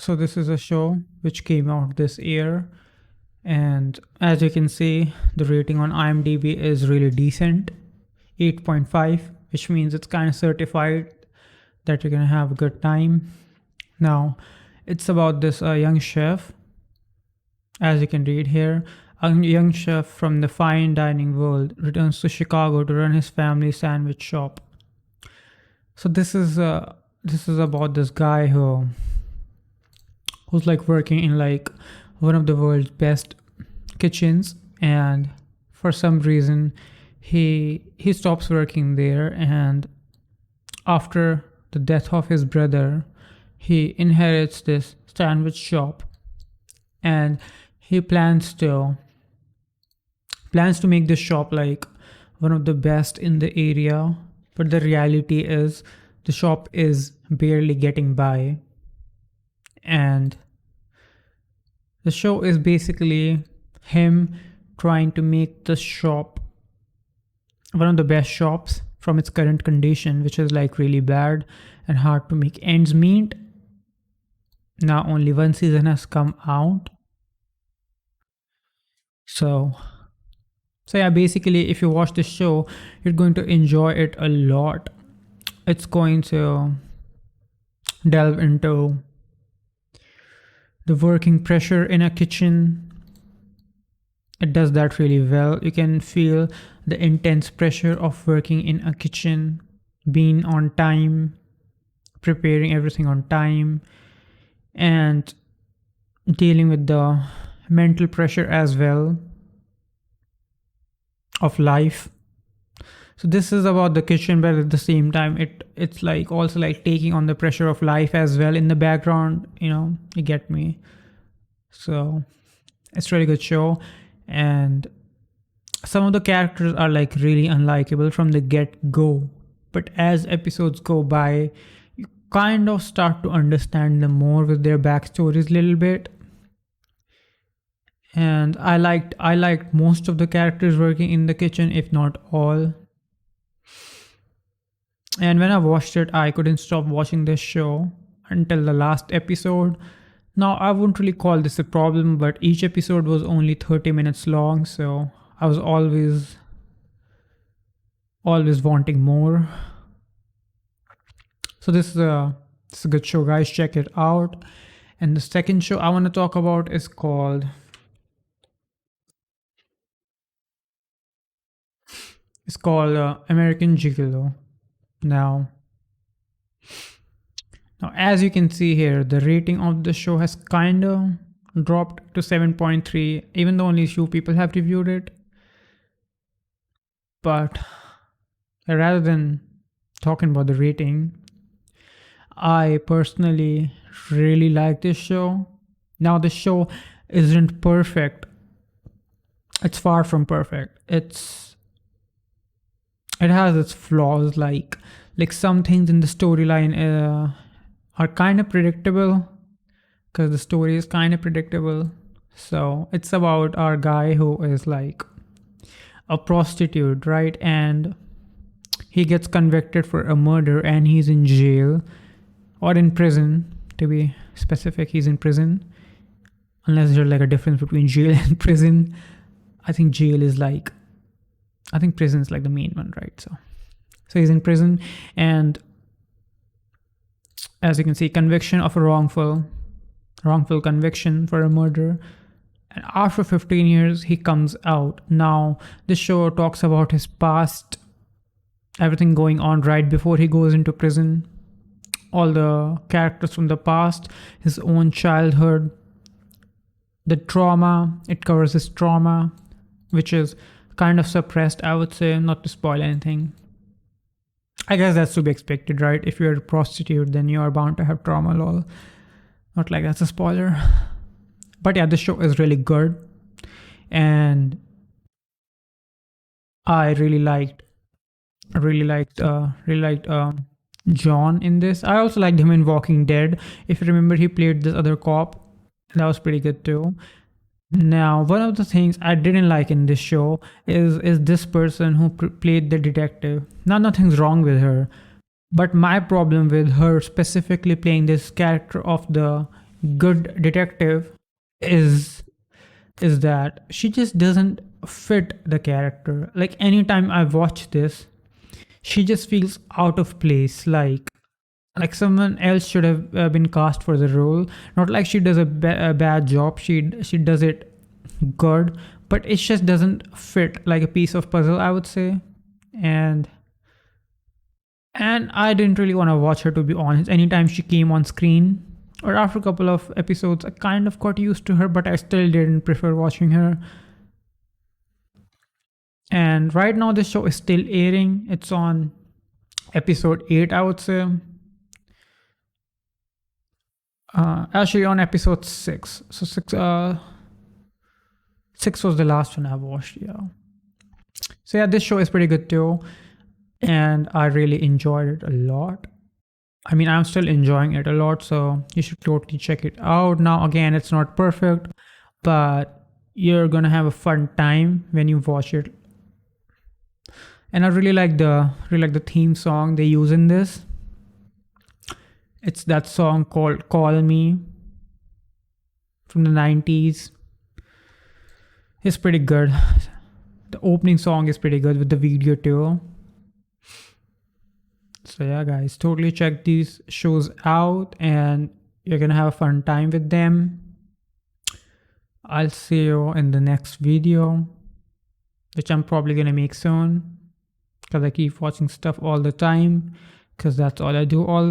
So this is a show which came out this year, and as you can see, the rating on IMDb is really decent, 8.5, which means it's kind of certified that you're gonna have a good time. Now, it's about this young chef, as you can read here. A young chef from the fine dining world returns to Chicago to run his family sandwich shop. So this is about this guy who's like working in like one of the world's best kitchens, and for some reason he stops working there, and after the death of his brother he inherits this sandwich shop, and he plans to make this shop like one of the best in the area. But the reality is the shop is barely getting by, and the show is basically him trying to make the shop one of the best shops from its current condition, which is like really bad and hard to make ends meet. Now only one season has come out. So yeah, basically if you watch this show, you're going to enjoy it a lot. It's going to delve into the working pressure in a kitchen. It does that really well. You can feel the intense pressure of working in a kitchen, being on time, preparing everything on time, and dealing with the mental pressure as well of life. So this is about the kitchen, but at the same time it's like also like taking on the pressure of life as well in the background, you get me. So it's a really good show, and some of the characters are like really unlikable from the get-go, but as episodes go by you kind of start to understand them more with their backstories a little bit. And I liked most of the characters working in the kitchen, if not all. And when I watched it, I couldn't stop watching this show until the last episode. Now, I wouldn't really call this a problem, but each episode was only 30 minutes long, so I was always wanting more. So this is a good show, guys. Check it out. And the second show I want to talk about is called American Gigolo. Now, as you can see here, the rating of the show has kind of dropped to 7.3, even though only few people have reviewed it. But rather than talking about the rating, I personally really like this show. Now, the show isn't perfect. It's far from perfect. It has its flaws, like some things in the storyline are kind of predictable, because the story is kind of predictable. So it's about our guy who is like a prostitute, right? And he gets convicted for a murder and he's in jail, or in prison to be specific. He's in prison, unless there's like a difference between jail and prison. I think prison is like the main one, right? So he's in prison, and as you can see, conviction of a wrongful conviction for a murder. And after 15 years, he comes out. Now, this show talks about his past, everything going on right before he goes into prison, all the characters from the past, his own childhood, the trauma. It covers his trauma, which is kind of suppressed, I would say, not to spoil anything. I guess that's to be expected, right? If you're a prostitute, then you are bound to have trauma, lol. Not like that's a spoiler. But yeah, the show is really good, and I really liked John in this. I also liked him in Walking Dead. If you remember, he played this other cop. That was pretty good too. Now, one of the things I didn't like in this show is this person who played the detective. Now, nothing's wrong with her, but my problem with her specifically playing this character of the good detective is is that she just doesn't fit the character. Like anytime I watch this, she just feels out of place. Like someone else should have been cast for the role. Not like she does a bad job. She does it good, but it just doesn't fit like a piece of puzzle, I would say. And I didn't really want to watch her, to be honest. Anytime she came on screen, or after a couple of episodes, I kind of got used to her, but I still didn't prefer watching her. And right now, this show is still airing. It's on episode 8, I would say. Actually, on episode 6. So 6 was the last one I watched. Yeah. So yeah, this show is pretty good too, and I really enjoyed it a lot. I mean, I'm still enjoying it a lot, so you should totally check it out. Now, again, it's not perfect, but you're gonna have a fun time when you watch it. And I really like the theme song they use in this. It's that song called "Call Me" from the 90s. It's pretty good. The opening song is pretty good with the video too. So yeah, guys, totally check these shows out, and you're gonna have a fun time with them. I'll see you in the next video, which I'm probably gonna make soon, because I keep watching stuff all the time, because that's all I do all